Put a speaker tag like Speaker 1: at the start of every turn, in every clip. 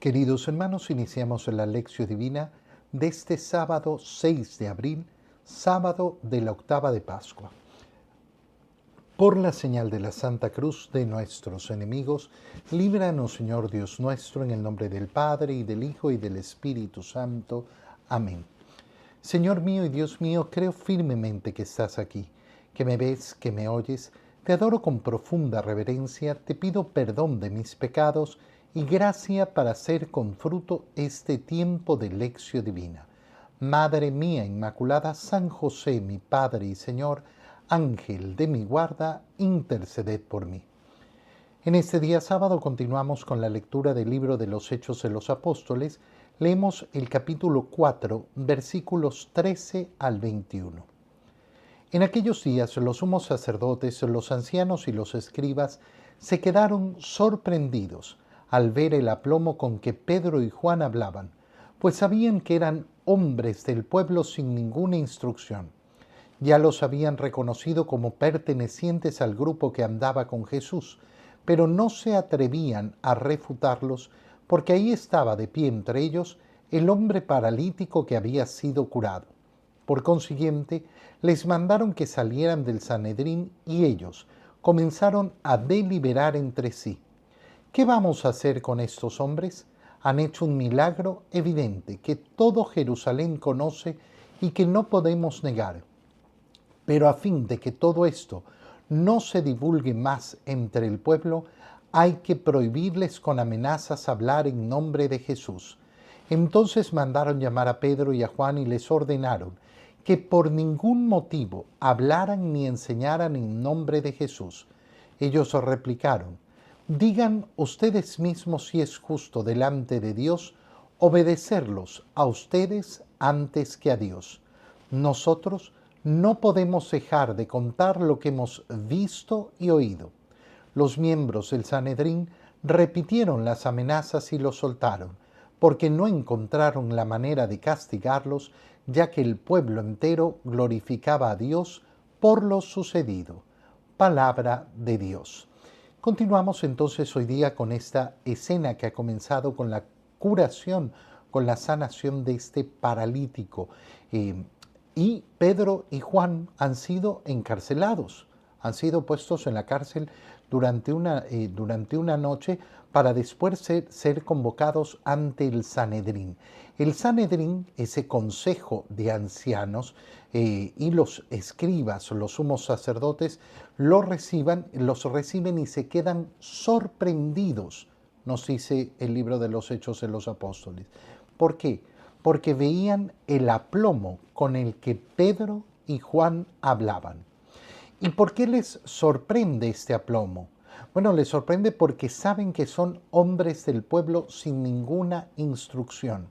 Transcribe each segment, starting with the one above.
Speaker 1: Queridos hermanos, iniciamos la lección divina de este sábado 6 de abril, sábado de la octava de Pascua. Por la señal de la Santa Cruz de nuestros enemigos, líbranos, Señor Dios nuestro, en el nombre del Padre, y del Hijo, y del Espíritu Santo. Amén. Señor mío y Dios mío, creo firmemente que estás aquí, que me ves, que me oyes. Te adoro con profunda reverencia, te pido perdón de mis pecados y gracia para hacer con fruto este tiempo de lección divina. Madre mía Inmaculada, San José, mi Padre y Señor, Ángel de mi guarda, interceded por mí. En este día sábado continuamos con la lectura del libro de los Hechos de los Apóstoles. Leemos el capítulo 4, versículos 13 al 21. En aquellos días los sumos sacerdotes, los ancianos y los escribas se quedaron sorprendidos al ver el aplomo con que Pedro y Juan hablaban, pues sabían que eran hombres del pueblo sin ninguna instrucción. Ya los habían reconocido como pertenecientes al grupo que andaba con Jesús, pero no se atrevían a refutarlos porque ahí estaba de pie entre ellos el hombre paralítico que había sido curado. Por consiguiente, les mandaron que salieran del Sanedrín y ellos comenzaron a deliberar entre sí. ¿Qué vamos a hacer con estos hombres? Han hecho un milagro evidente que todo Jerusalén conoce y que no podemos negar. Pero a fin de que todo esto no se divulgue más entre el pueblo, hay que prohibirles con amenazas hablar en nombre de Jesús. Entonces mandaron llamar a Pedro y a Juan y les ordenaron que por ningún motivo hablaran ni enseñaran en nombre de Jesús. Ellos replicaron: digan ustedes mismos si es justo delante de Dios obedecerlos a ustedes antes que a Dios. Nosotros no podemos dejar de contar lo que hemos visto y oído. Los miembros del Sanedrín repitieron las amenazas y los soltaron, porque no encontraron la manera de castigarlos, ya que el pueblo entero glorificaba a Dios por lo sucedido. Palabra de Dios. Continuamos entonces hoy día con esta escena que ha comenzado con la curación, con la sanación de este paralítico. Y Pedro y Juan han sido encarcelados, han sido puestos en la cárcel durante una noche para después ser convocados ante el Sanedrín. El Sanedrín, ese consejo de ancianos, y los escribas, los sumos sacerdotes, los reciben y se quedan sorprendidos, nos dice el libro de los Hechos de los Apóstoles. ¿Por qué? Porque veían el aplomo con el que Pedro y Juan hablaban. ¿Y por qué les sorprende este aplomo? Bueno, les sorprende porque saben que son hombres del pueblo sin ninguna instrucción.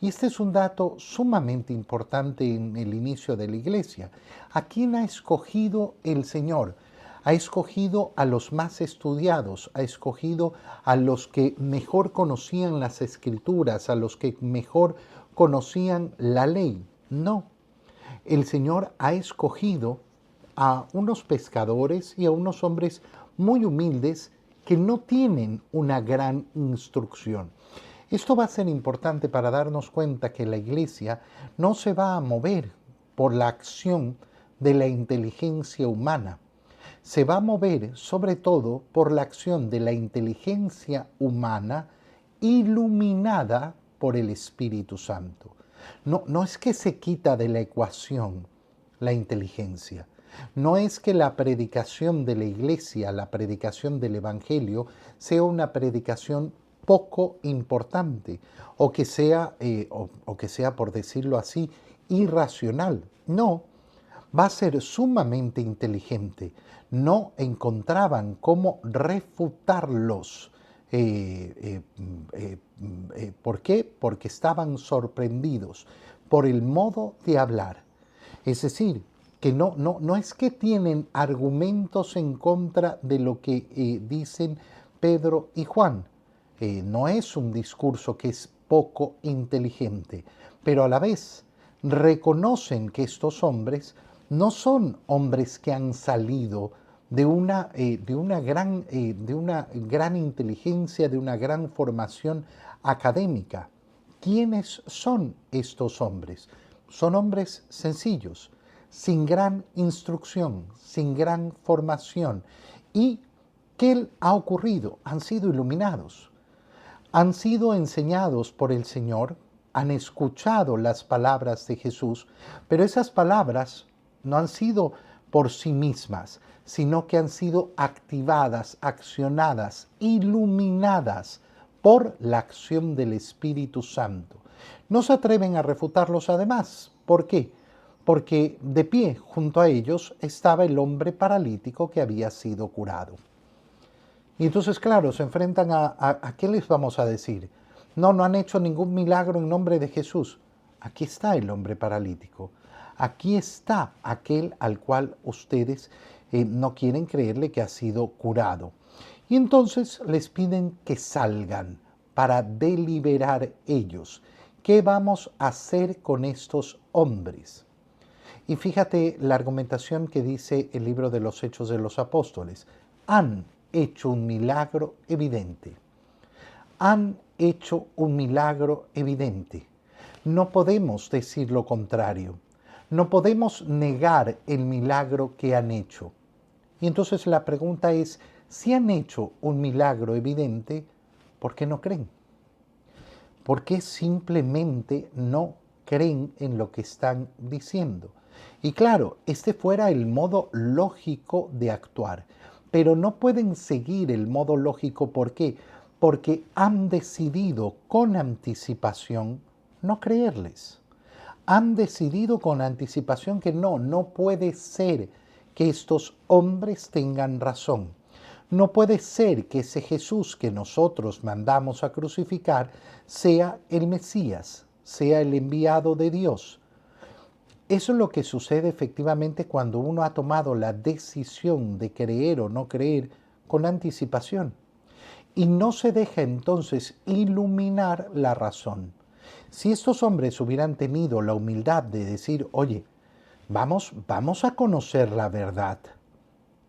Speaker 1: Y este es un dato sumamente importante en el inicio de la iglesia. ¿A quién ha escogido el Señor? Ha escogido a los más estudiados, ha escogido a los que mejor conocían las escrituras, a los que mejor conocían la ley. No, el Señor ha escogido a unos pescadores y a unos hombres muy humildes que no tienen una gran instrucción. Esto va a ser importante para darnos cuenta que la iglesia no se va a mover por la acción de la inteligencia humana. Se va a mover sobre todo por la acción de la inteligencia humana iluminada por el Espíritu Santo. No es que se quita de la ecuación la inteligencia. No es que la predicación de la iglesia, la predicación del evangelio, sea una predicación poco importante o que sea, por decirlo así, irracional. No, va a ser sumamente inteligente. No encontraban cómo refutarlos. ¿Por qué? Porque estaban sorprendidos por el modo de hablar. Es decir, que no es que tienen argumentos en contra de lo que dicen Pedro y Juan. No es un discurso que es poco inteligente, pero a la vez reconocen que estos hombres no son hombres que han salido de una gran inteligencia, de una gran formación académica. ¿Quiénes son estos hombres? Son hombres sencillos, sin gran instrucción, sin gran formación. ¿Y qué ha ocurrido? Han sido iluminados, han sido enseñados por el Señor, han escuchado las palabras de Jesús, pero esas palabras no han sido por sí mismas, sino que han sido activadas, accionadas, iluminadas por la acción del Espíritu Santo. No se atreven a refutarlos además. ¿Por qué? Porque de pie junto a ellos estaba el hombre paralítico que había sido curado. Y entonces, claro, se enfrentan a ¿qué les vamos a decir? No, no han hecho ningún milagro en nombre de Jesús. Aquí está el hombre paralítico. Aquí está aquel al cual ustedes no quieren creerle que ha sido curado. Y entonces les piden que salgan para deliberar ellos. ¿Qué vamos a hacer con estos hombres? Y fíjate la argumentación que dice el libro de los Hechos de los Apóstoles. Han hecho un milagro evidente. Han hecho un milagro evidente. No podemos decir lo contrario. No podemos negar el milagro que han hecho. Y entonces la pregunta es, si han hecho un milagro evidente, ¿por qué no creen? ¿Por qué simplemente no creen en lo que están diciendo? Y claro, este fuera el modo lógico de actuar, pero no pueden seguir el modo lógico. ¿Por qué? Porque han decidido con anticipación no creerles. Han decidido con anticipación que no puede ser que estos hombres tengan razón. No puede ser que ese Jesús que nosotros mandamos a crucificar sea el Mesías, sea el enviado de Dios. Eso es lo que sucede efectivamente cuando uno ha tomado la decisión de creer o no creer con anticipación y no se deja entonces iluminar la razón. Si estos hombres hubieran tenido la humildad de decir, oye, vamos a conocer la verdad.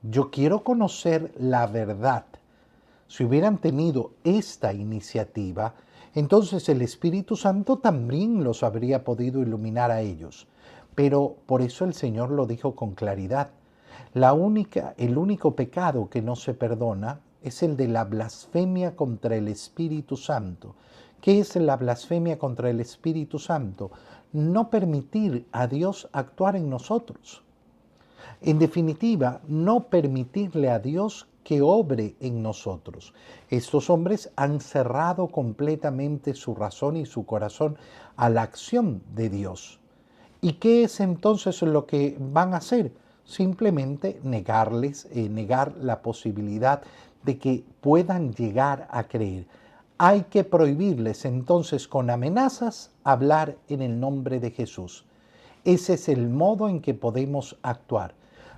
Speaker 1: Yo quiero conocer la verdad. Si hubieran tenido esta iniciativa, entonces el Espíritu Santo también los habría podido iluminar a ellos. Pero por eso el Señor lo dijo con claridad. El único pecado que no se perdona es el de la blasfemia contra el Espíritu Santo. ¿Qué es la blasfemia contra el Espíritu Santo? No permitir a Dios actuar en nosotros. En definitiva, no permitirle a Dios que obre en nosotros. Estos hombres han cerrado completamente su razón y su corazón a la acción de Dios. ¿Y qué es entonces lo que van a hacer? Simplemente negar la posibilidad de que puedan llegar a creer. Hay que prohibirles entonces con amenazas hablar en el nombre de Jesús. Ese es el modo en que podemos actuar.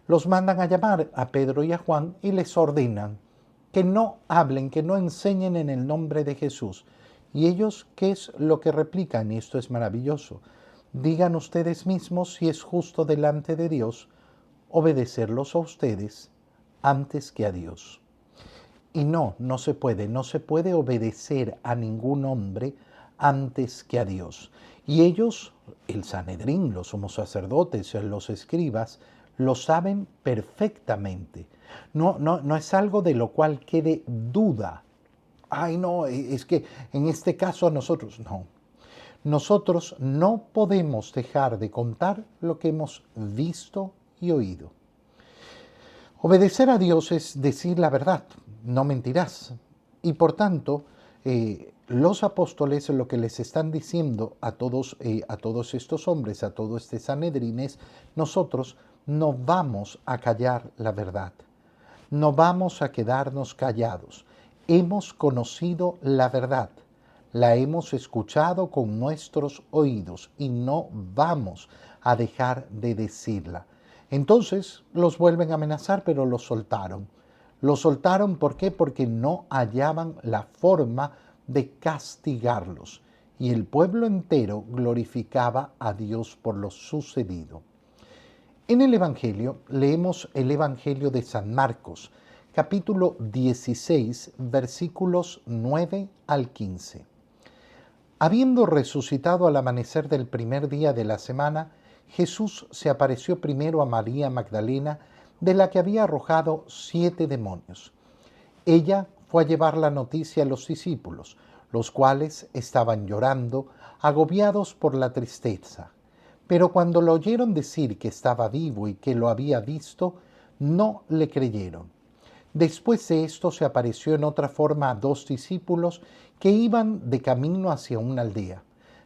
Speaker 1: Los mandan a llamar a Pedro y a Juan y les ordenan que no hablen, que no enseñen en el nombre de Jesús. Y ellos, ¿qué es lo que replican? Y esto es maravilloso. Digan ustedes mismos si es justo delante de Dios obedecerlos a ustedes antes que a Dios. Y no se puede obedecer a ningún hombre antes que a Dios. Y ellos, el Sanedrín, los sumos sacerdotes, los escribas, lo saben perfectamente. No es algo de lo cual quede duda. Ay, no, es que en este caso a nosotros, no. Nosotros no podemos dejar de contar lo que hemos visto y oído. Obedecer a Dios es decir la verdad, no mentirás. Y por tanto, los apóstoles lo que les están diciendo a todos estos hombres, a todo este Sanedrín es, nosotros no vamos a callar la verdad, no vamos a quedarnos callados. Hemos conocido la verdad, la hemos escuchado con nuestros oídos y no vamos a dejar de decirla. Entonces los vuelven a amenazar, pero los soltaron. Los soltaron, ¿por qué? Porque no hallaban la forma de castigarlos. Y el pueblo entero glorificaba a Dios por lo sucedido. En el Evangelio leemos el Evangelio de San Marcos, capítulo 16, versículos 9 al 15. Habiendo resucitado al amanecer del primer día de la semana, Jesús se apareció primero a María Magdalena, de la que había arrojado 7 demonios. Ella fue a llevar la noticia a los discípulos, los cuales estaban llorando, agobiados por la tristeza. Pero cuando lo oyeron decir que estaba vivo y que lo había visto, no le creyeron. Después de esto se apareció en otra forma a 2 discípulos que iban de camino hacia una aldea.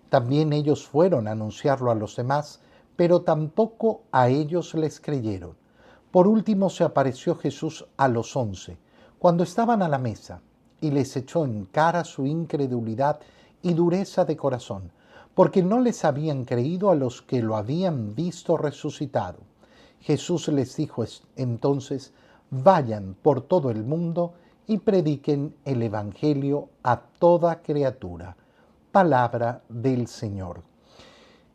Speaker 1: También ellos fueron a anunciarlo a los demás, pero tampoco a ellos les creyeron. Por último se apareció Jesús a los 11, cuando estaban a la mesa, y les echó en cara su incredulidad y dureza de corazón, porque no les habían creído a los que lo habían visto resucitado. Jesús les dijo entonces: vayan por todo el mundo y prediquen el Evangelio a toda criatura. Palabra del Señor.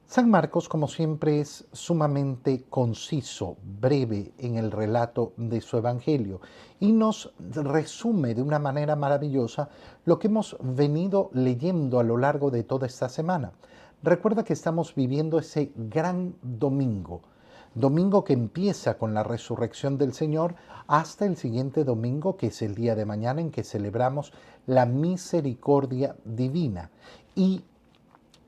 Speaker 1: San Marcos, como siempre, es sumamente conciso, breve en el relato de su Evangelio y nos resume de una manera maravillosa lo que hemos venido leyendo a lo largo de toda esta semana. Recuerda que estamos viviendo ese gran domingo que empieza con la resurrección del Señor hasta el siguiente domingo, que es el día de mañana en que celebramos la misericordia divina. Y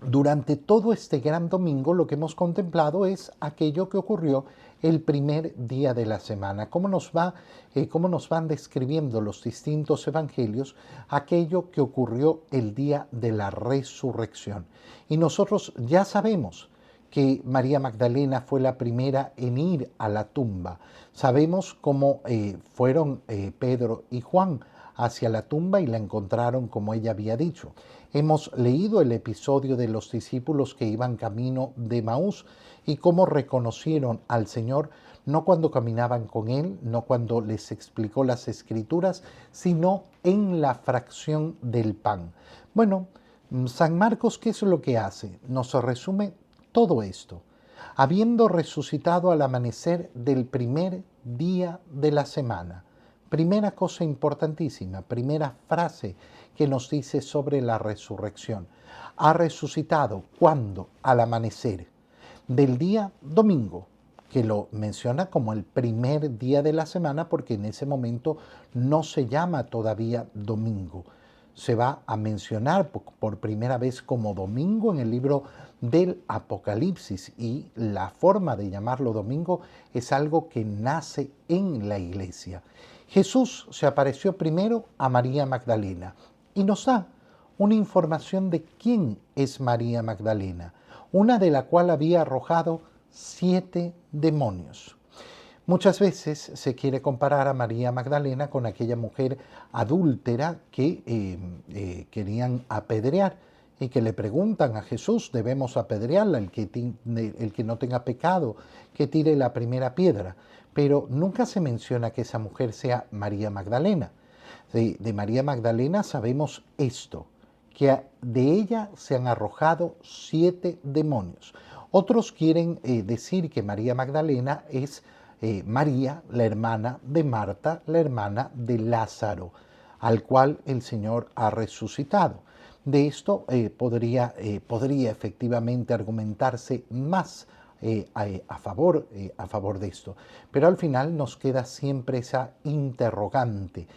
Speaker 1: durante todo este gran domingo lo que hemos contemplado es aquello que ocurrió el primer día de la semana, cómo nos van describiendo los distintos evangelios aquello que ocurrió el día de la resurrección. Y nosotros ya sabemos que María Magdalena fue la primera en ir a la tumba. Sabemos cómo fueron Pedro y Juan hacia la tumba y la encontraron como ella había dicho. Hemos leído el episodio de los discípulos que iban camino de Maús y cómo reconocieron al Señor no cuando caminaban con Él, no cuando les explicó las Escrituras, sino en la fracción del pan. Bueno, San Marcos, ¿qué es lo que hace? Nos resume todo esto. Habiendo resucitado al amanecer del primer día de la semana. Primera cosa importantísima, primera frase que nos dice sobre la resurrección. Ha resucitado, ¿cuándo? Al amanecer del día domingo, que lo menciona como el primer día de la semana porque en ese momento no se llama todavía domingo. Se va a mencionar por primera vez como domingo en el libro del Apocalipsis y la forma de llamarlo domingo es algo que nace en la iglesia. Jesús se apareció primero a María Magdalena y nos da una información de quién es María Magdalena, una de la cual había arrojado 7 demonios. Muchas veces se quiere comparar a María Magdalena con aquella mujer adúltera que querían apedrear y que le preguntan a Jesús: debemos apedrearla, el que no tenga pecado, que tire la primera piedra. Pero nunca se menciona que esa mujer sea María Magdalena. De María Magdalena sabemos esto, que de ella se han arrojado 7 demonios. Otros quieren decir que María Magdalena es María, la hermana de Marta, la hermana de Lázaro, al cual el Señor ha resucitado. De esto podría efectivamente argumentarse más a favor de esto. Pero al final nos queda siempre esa interrogante.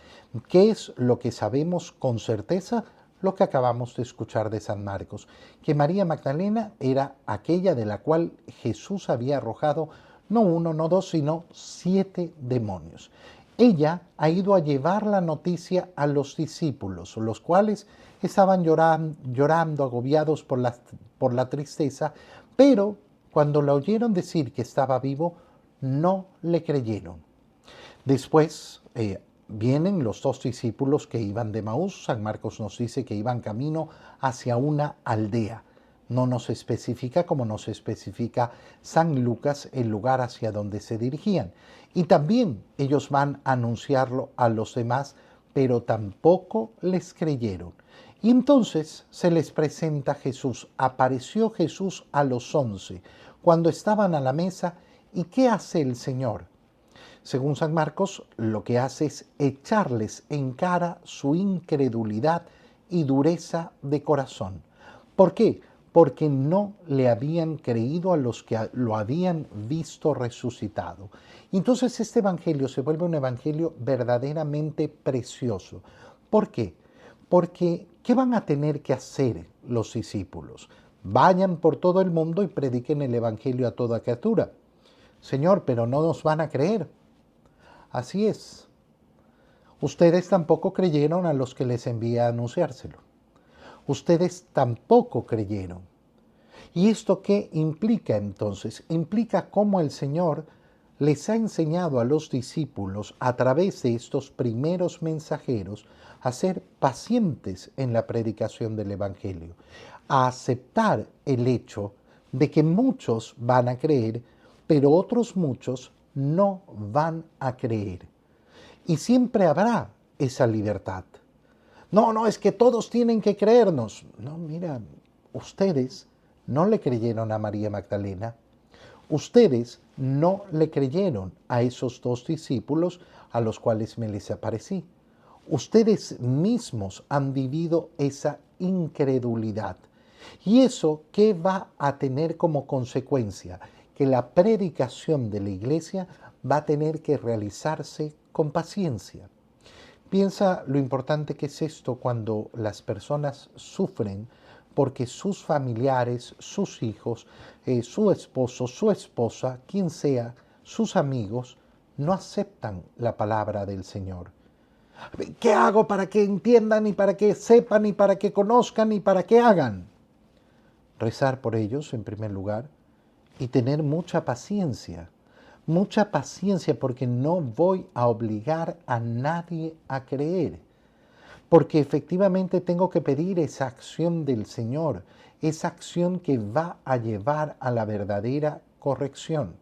Speaker 1: ¿Qué es lo que sabemos con certeza? Lo que acabamos de escuchar de San Marcos, que María Magdalena era aquella de la cual Jesús había arrojado no 1, no 2, sino 7 demonios. Ella ha ido a llevar la noticia a los discípulos, los cuales estaban llorando agobiados por la tristeza, pero cuando la oyeron decir que estaba vivo, no le creyeron. Después vienen los 2 discípulos que iban de Maús. San Marcos nos dice que iban camino hacia una aldea. No nos especifica, como nos especifica San Lucas, el lugar hacia donde se dirigían. Y también ellos van a anunciarlo a los demás, pero tampoco les creyeron. Y entonces se les presenta Jesús. Apareció Jesús a los 11, cuando estaban a la mesa, ¿Y qué hace el Señor? Según San Marcos, lo que hace es echarles en cara su incredulidad y dureza de corazón. ¿Por qué? Porque no le habían creído a los que lo habían visto resucitado. Entonces este evangelio se vuelve un evangelio verdaderamente precioso. ¿Por qué? Porque ¿qué van a tener que hacer los discípulos? Vayan por todo el mundo y prediquen el evangelio a toda criatura. Señor, pero no nos van a creer. Así es. Ustedes tampoco creyeron a los que les envié a anunciárselo. Ustedes tampoco creyeron. ¿Y esto qué implica entonces? Implica cómo el Señor les ha enseñado a los discípulos a través de estos primeros mensajeros a ser pacientes en la predicación del Evangelio, a aceptar el hecho de que muchos van a creer, pero otros muchos no van a creer. Y siempre habrá esa libertad. No, es que todos tienen que creernos. No, mira, ustedes no le creyeron a María Magdalena. Ustedes no le creyeron a esos dos discípulos a los cuales me les aparecí. Ustedes mismos han vivido esa incredulidad. ¿Y eso qué va a tener como consecuencia? Que la predicación de la iglesia va a tener que realizarse con paciencia. Piensa lo importante que es esto cuando las personas sufren porque sus familiares, sus hijos, su esposo, su esposa, quien sea, sus amigos, no aceptan la palabra del Señor. ¿Qué hago para que entiendan y para que sepan y para que conozcan y para que hagan? Rezar por ellos en primer lugar y tener mucha paciencia porque no voy a obligar a nadie a creer, porque efectivamente tengo que pedir esa acción del Señor, esa acción que va a llevar a la verdadera corrección.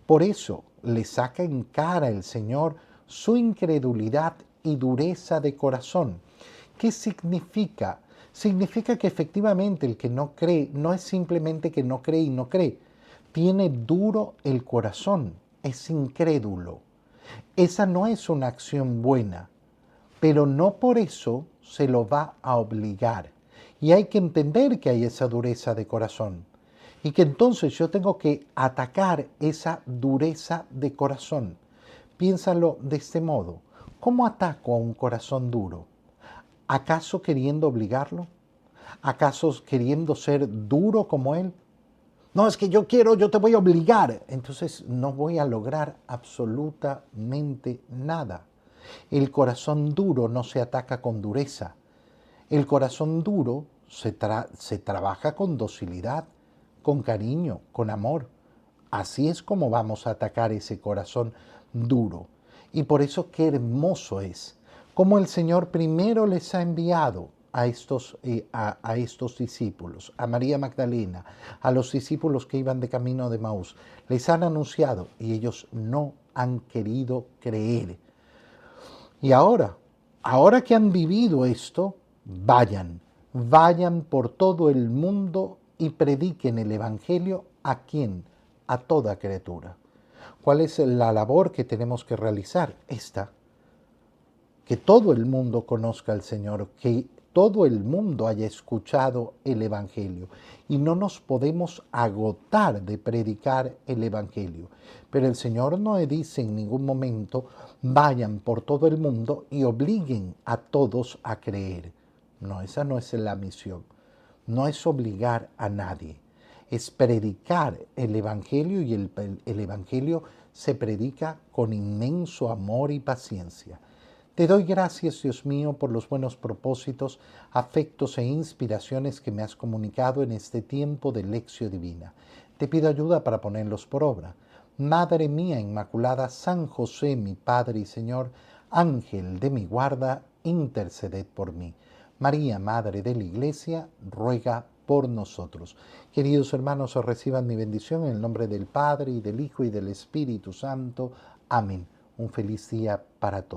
Speaker 1: Por eso le saca en cara el Señor su incredulidad y dureza de corazón. ¿Qué significa? Significa que efectivamente el que no cree no es simplemente que no cree y no cree, tiene duro el corazón, es incrédulo. Esa no es una acción buena, pero no por eso se lo va a obligar. Y hay que entender que hay esa dureza de corazón y que entonces yo tengo que atacar esa dureza de corazón. Piénsalo de este modo. ¿Cómo ataco a un corazón duro? ¿Acaso queriendo obligarlo? ¿Acaso queriendo ser duro como él? No, es que yo quiero, yo te voy a obligar. Entonces no voy a lograr absolutamente nada. El corazón duro no se ataca con dureza. El corazón duro se trabaja con docilidad, con cariño, con amor. Así es como vamos a atacar ese corazón duro. Y por eso qué hermoso es cómo el Señor primero les ha enviado a estos discípulos, a María Magdalena, a los discípulos que iban de camino de Maús. Les han anunciado y ellos no han querido creer. Y ahora que han vivido esto, vayan por todo el mundo y prediquen el Evangelio ¿a quién? A toda criatura. ¿Cuál es la labor que tenemos que realizar? Esta, que todo el mundo conozca al Señor, que todo el mundo haya escuchado el Evangelio. Y no nos podemos agotar de predicar el Evangelio. Pero el Señor no dice en ningún momento, vayan por todo el mundo y obliguen a todos a creer. No, esa no es la misión. No es obligar a nadie. Es predicar el Evangelio y el Evangelio se predica con inmenso amor y paciencia. Te doy gracias, Dios mío, por los buenos propósitos, afectos e inspiraciones que me has comunicado en este tiempo de lección divina. Te pido ayuda para ponerlos por obra. Madre mía Inmaculada, San José, mi Padre y Señor, Ángel de mi guarda, interceded por mí. María, Madre de la Iglesia, ruega por nosotros. Queridos hermanos, os reciban mi bendición en el nombre del Padre, y del Hijo, y del Espíritu Santo. Amén. Un feliz día para todos.